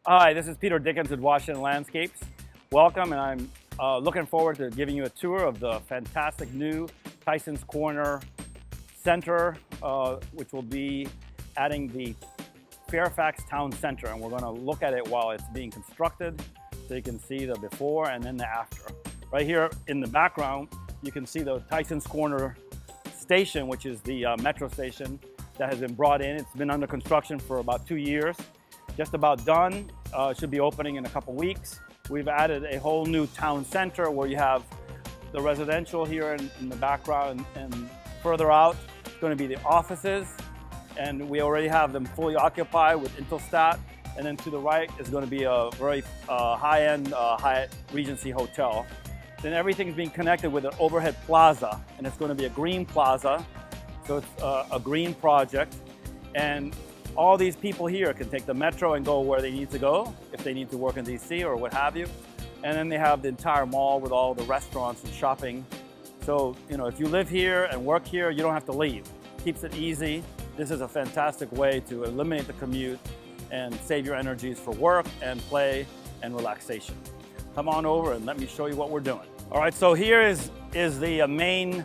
Hi, this is Peter Dickens with Washington Landscapes. Welcome, and I'm looking forward to giving you a tour of the fantastic new Tysons Corner Center, which will be adding the Fairfax Town Center, and we're going to look at it while it's being constructed so you can see the before and then the after. Right here in the background, you can see the Tysons Corner station, which is the metro station that has been brought in. It's been under construction for about 2 years. Just about done. Should be opening in a couple weeks. We've added a whole new town center where you have the residential here in the background, and further out it's going to be the offices, and we already have them fully occupied with Intelstat. And then to the right is going to be a very high-end Hyatt Regency hotel. Then everything's being connected with an overhead plaza, and it's going to be a green plaza, so it's a green project. And all these people here can take the metro and go where they need to go, if they need to work in DC or what have you. And then they have the entire mall with all the restaurants and shopping. So, you know, if you live here and work here, you don't have to leave. Keeps it easy. This is a fantastic way to eliminate the commute and save your energies for work and play and relaxation. Come on over and let me show you what we're doing. All right, so here is the main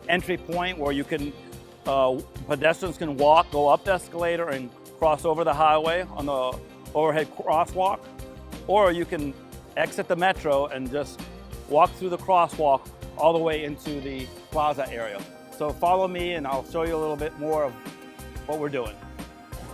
entry point where you can pedestrians can walk, go up the escalator and cross over the highway on the overhead crosswalk, or you can exit the metro and just walk through the crosswalk all the way into the plaza area. So follow me and I'll show you a little bit more of what we're doing.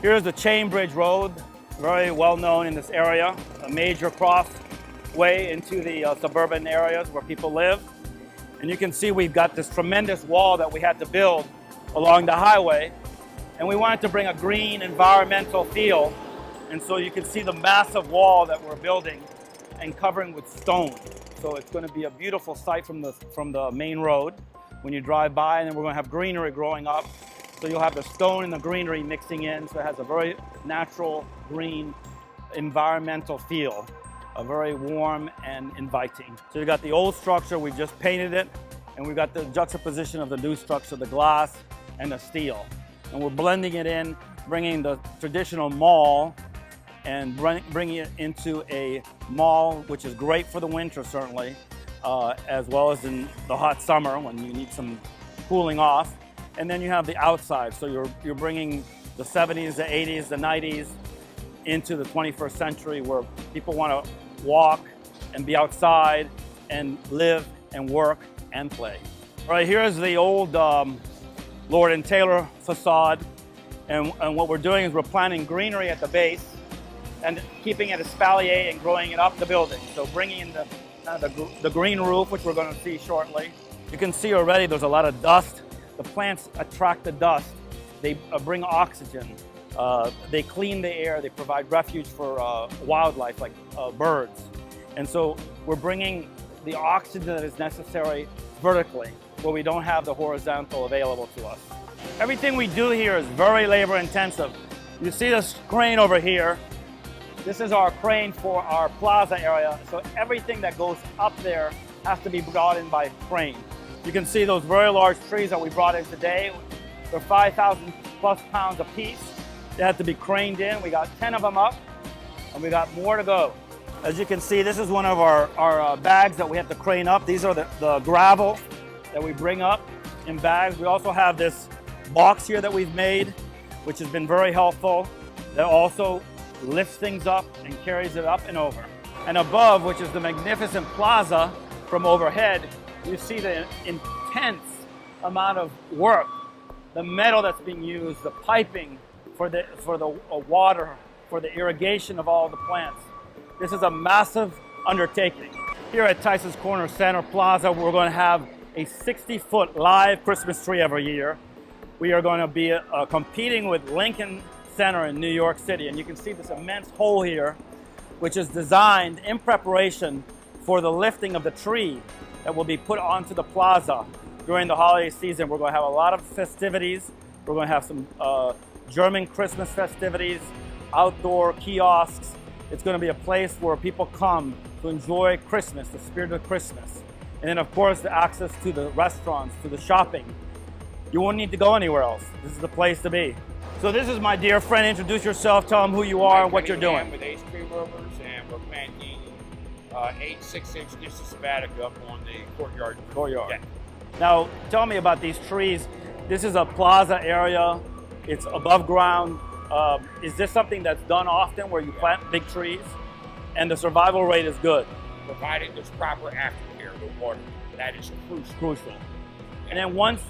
Here's the Chain Bridge Road, very well known in this area, a major crossway into the suburban areas where people live. And you can see we've got this tremendous wall that we had to build along the highway, and we wanted to bring a green environmental feel, and so you can see the massive wall that we're building and covering with stone. So it's going to be a beautiful sight from the main road when you drive by, and then we're going to have greenery growing up, so you'll have the stone and the greenery mixing in, so it has a very natural green environmental feel, a very warm and inviting. So you got the old structure, we just painted it, and we've got the juxtaposition of the new structure, the glass and the steel. And we're blending it in, bringing the traditional mall and bringing it into a mall, which is great for the winter, certainly, as well as in the hot summer when you need some cooling off. And then you have the outside. So you're bringing the 70s, the 80s, the 90s into the 21st century where people want to walk and be outside and live and work and play. All right, here's the old Lord and Taylor facade, and what we're doing is we're planting greenery at the base and keeping it espalier and growing it up the building. So bringing in the green roof, which we're going to see shortly. You can see already there's a lot of dust. The plants attract the dust. They bring oxygen. They clean the air. They provide refuge for wildlife like birds. And so we're bringing the oxygen that is necessary vertically, where we don't have the horizontal available to us. Everything we do here is very labor intensive. You see this crane over here. This is our crane for our plaza area. So everything that goes up there has to be brought in by crane. You can see those very large trees that we brought in today. They're 5,000 plus pounds a piece. They have to be craned in. We got 10 of them up, and we got more to go. As you can see, this is one of our bags that we have to crane up. These are the gravel that we bring up in bags. We also have this box here that we've made, which has been very helpful, that also lifts things up and carries it up and over. And above, which is the magnificent plaza from overhead, you see the intense amount of work, the metal that's being used, the piping for the water, for the irrigation of all the plants. This is a massive undertaking. Here at Tysons Corner Center Plaza, we're going to have a 60-foot live Christmas tree every year. We are going to be competing with Lincoln Center in New York City. And you can see this immense hole here, which is designed in preparation for the lifting of the tree that will be put onto the plaza during the holiday season. We're going to have a lot of festivities. We're going to have some German Christmas festivities, outdoor kiosks. It's going to be a place where people come to enjoy Christmas, the spirit of Christmas. And then, of course, the access to the restaurants, to the shopping. You won't need to go anywhere else. This is the place to be. So this is my dear friend. Introduce yourself, tell them who you are and what you're doing. With ice cream rollers, and we're planting 8 6-inch discs of sabbatica up on the courtyard. Courtyard. Now, tell me about these trees. This is a plaza area. It's above ground. Is this something that's done often where you plant big trees and the survival rate is good? Provided there's proper aftercare, the water. That is crucial. And then once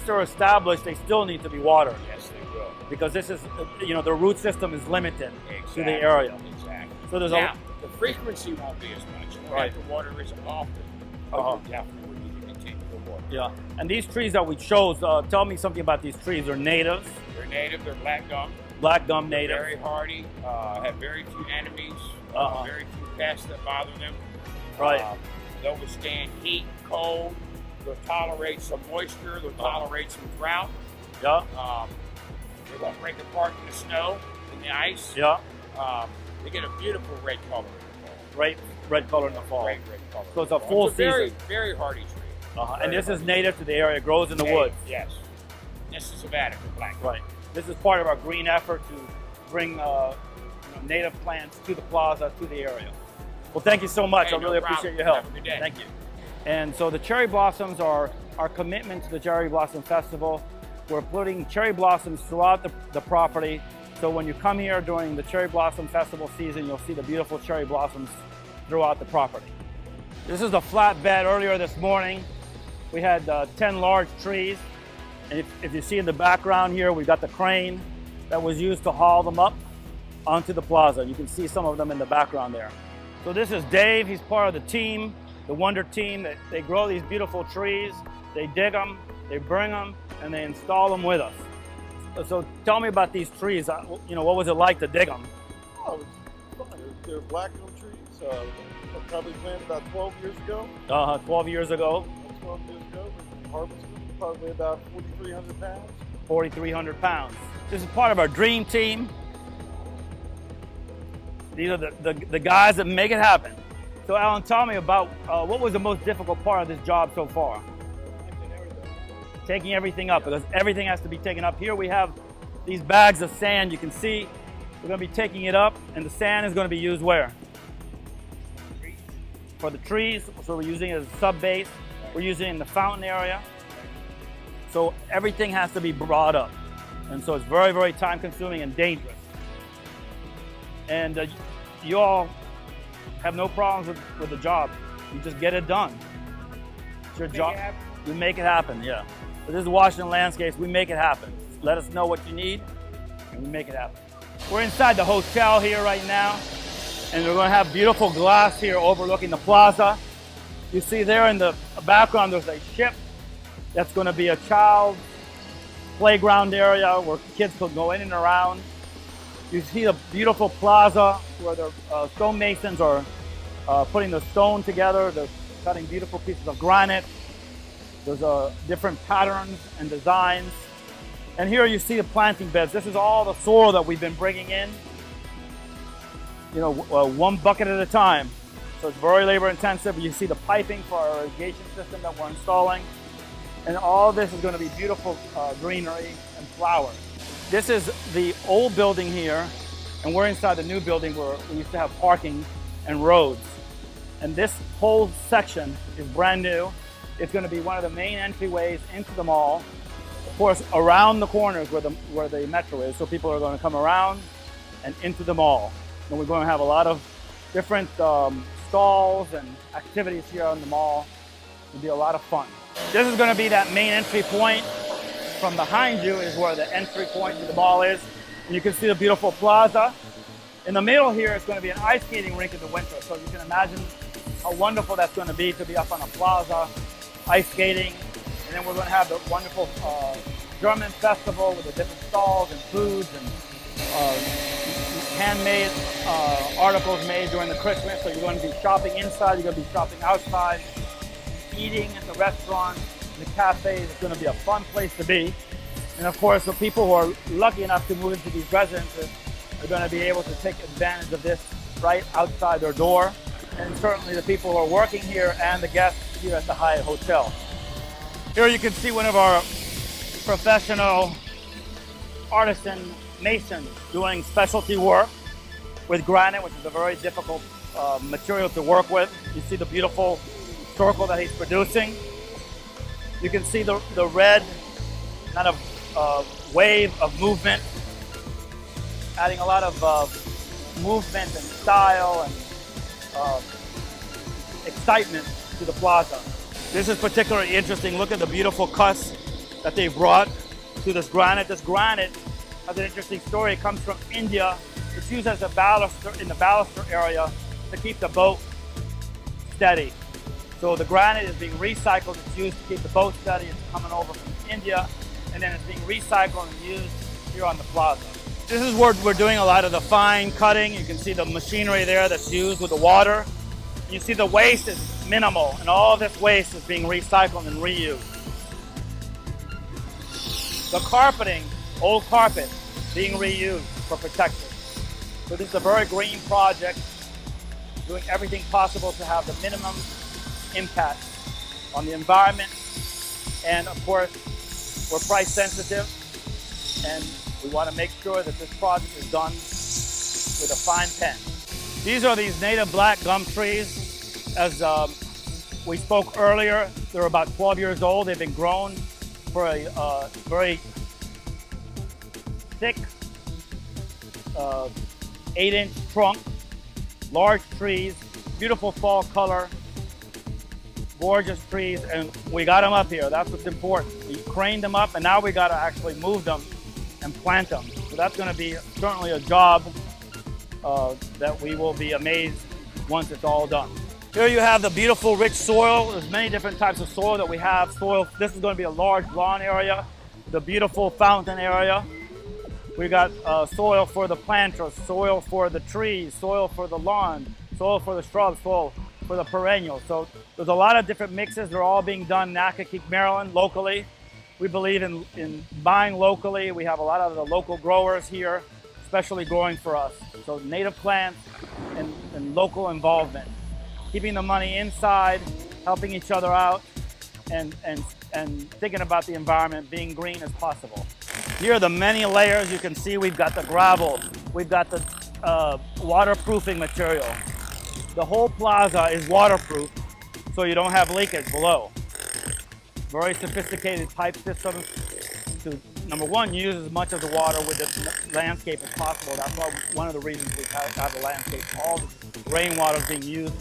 they're established, they still need to be watered. Yes, they will. Because this is, the root system is limited to the area. Exactly. So there's now, the frequency won't be as much. Right. The water is often. Definitely we need to continue the water. Yeah. And these trees that we chose, tell me something about these trees. They're natives. They're native. They're black gum. Black gum native. Very hardy. Have very few enemies. Very few pests that bother them. Right. They'll withstand heat, cold. They'll tolerate some moisture. They'll tolerate some drought. Yeah. They won't break apart in the snow, in the ice. Yeah. They get a beautiful red color. Red color in the fall. Red color. So it's a full season. Very, very hardy tree. And this is native to the area. It grows in the woods. Yes. This is sabbatical black. Right. This is part of our green effort to bring native plants to the plaza, to the area. Well, thank you so much. Hey, I really appreciate your help. Have a good day. Thank you. And so the cherry blossoms are our commitment to the Cherry Blossom Festival. We're putting cherry blossoms throughout the property. So when you come here during the Cherry Blossom Festival season, you'll see the beautiful cherry blossoms throughout the property. This is the flatbed. Earlier this morning, we had 10 large trees. And if you see in the background here, we've got the crane that was used to haul them up onto the plaza. You can see some of them in the background there. So this is Dave. He's part of the team, the Wonder team. They grow these beautiful trees. They dig them, they bring them, and they install them with us. So tell me about these trees. What was it like to dig them? Oh, it was fun. They're black gum trees. Probably planted about 12 years ago. 12 years ago. 12 years ago. We harvested probably about 4,300 pounds. 4,300 pounds. This is part of our dream team. These are the guys that make it happen. So Alan, tell me about what was the most difficult part of this job so far? Taking everything up, because everything has to be taken up. Here we have these bags of sand. You can see we're going to be taking it up, and the sand is going to be used where? For the trees. So we're using it as a sub base. We're using it in the fountain area. So everything has to be brought up, and so it's very, very time consuming and dangerous. And you all have no problems with the job. You just get it done. It's your job. You make it happen, yeah. So this is Washington Landscapes. We make it happen. Let us know what you need, and we make it happen. We're inside the hotel here right now, and we're going to have beautiful glass here overlooking the plaza. You see there in the background, there's a ship that's going to be a child's playground area where kids could go in and around. You see the beautiful plaza where the stonemasons are putting the stone together. They're cutting beautiful pieces of granite. There's different patterns and designs. And here you see the planting beds. This is all the soil that we've been bringing in, one bucket at a time. So it's very labor intensive. You see the piping for our irrigation system that we're installing. And all this is going to be beautiful greenery and flowers. This is the old building here, and we're inside the new building where we used to have parking and roads. And this whole section is brand new. It's going to be one of the main entryways into the mall. Of course, around the corners where the metro is, so people are going to come around and into the mall. And we're going to have a lot of different stalls and activities here on the mall. It'll be a lot of fun. This is going to be that main entry point. From behind you is where the entry point to the mall is. And you can see the beautiful plaza. In the middle here is going to be an ice skating rink in the winter. So you can imagine how wonderful that's going to be on a plaza, ice skating. And then we're going to have the wonderful German festival with the different stalls and foods and handmade articles made during the Christmas. So you're going to be shopping inside, you're going to be shopping outside, eating at the restaurants, the cafes. It's going to be a fun place to be. And of course, the people who are lucky enough to move into these residences are going to be able to take advantage of this right outside their door. And certainly the people who are working here and the guests here at the Hyatt Hotel. Here you can see one of our professional artisan masons doing specialty work. with granite, which is a very difficult material to work with. You see the beautiful circle that he's producing. You can see the red kind of wave of movement, adding a lot of movement and style and excitement to the plaza. This is particularly interesting. Look at the beautiful cuts that they've brought to this granite. This granite has an interesting story. It comes from India. It's used as a baluster in the baluster area to keep the boat steady. So the granite is being recycled. It's used to keep the boat steady. It's coming over from India, and then it's being recycled and used here on the plaza. This is where we're doing a lot of the fine cutting. You can see the machinery there that's used with the water. You see the waste is minimal, and all of this waste is being recycled and reused. The carpeting, old carpet, being reused for protection. So this is a very green project, doing everything possible to have the minimum impact on the environment. And of course, we're price sensitive, and we want to make sure that this project is done with a fine pen. These are these native black gum trees. As we spoke earlier, they're about 12 years old. They've been grown for a very thick 8-inch trunk, large trees, beautiful fall color, gorgeous trees, and we got them up here. That's what's important. We craned them up, and now we got to actually move them and plant them. So that's going to be certainly a job that we will be amazed once it's all done. Here you have the beautiful rich soil. There's many different types of soil that we have. This is going to be a large lawn area, the beautiful fountain area. We got soil for the planters, soil for the trees, soil for the lawn, soil for the shrubs, soil for the perennials. So there's a lot of different mixes. They're all being done in Accokeek, Maryland, locally. We believe in buying locally. We have a lot of the local growers here, especially growing for us. So native plants and local involvement. Keeping the money inside, helping each other out, and thinking about the environment, being green as possible. Here are the many layers. You can see we've got the gravel, we've got the waterproofing material. The whole plaza is waterproof, so you don't have leakage below. Very sophisticated pipe systems to, number one, use as much of the water with the landscape as possible. That's why one of the reasons we have the landscape. All the rainwater is being used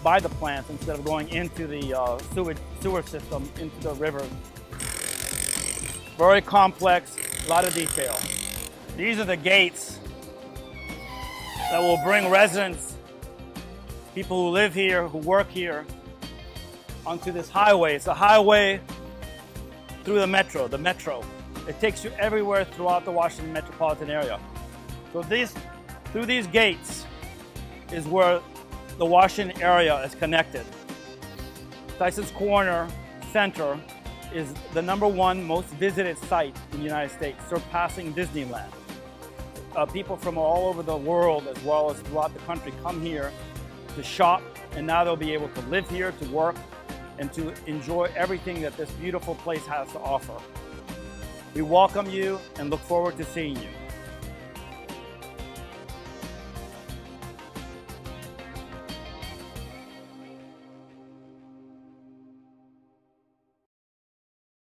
by the plants instead of going into the sewer system, into the river. Very complex, a lot of detail. These are the gates that will bring residents, people who live here, who work here, onto this highway. It's a highway through the metro, It takes you everywhere throughout the Washington metropolitan area. So through these gates is where the Washington area is connected. Tysons Corner Center is the #1 most visited site in the United States, surpassing Disneyland. People from all over the world, as well as throughout the country, come here to shop, and now they'll be able to live here, to work, and to enjoy everything that this beautiful place has to offer. We welcome you and look forward to seeing you.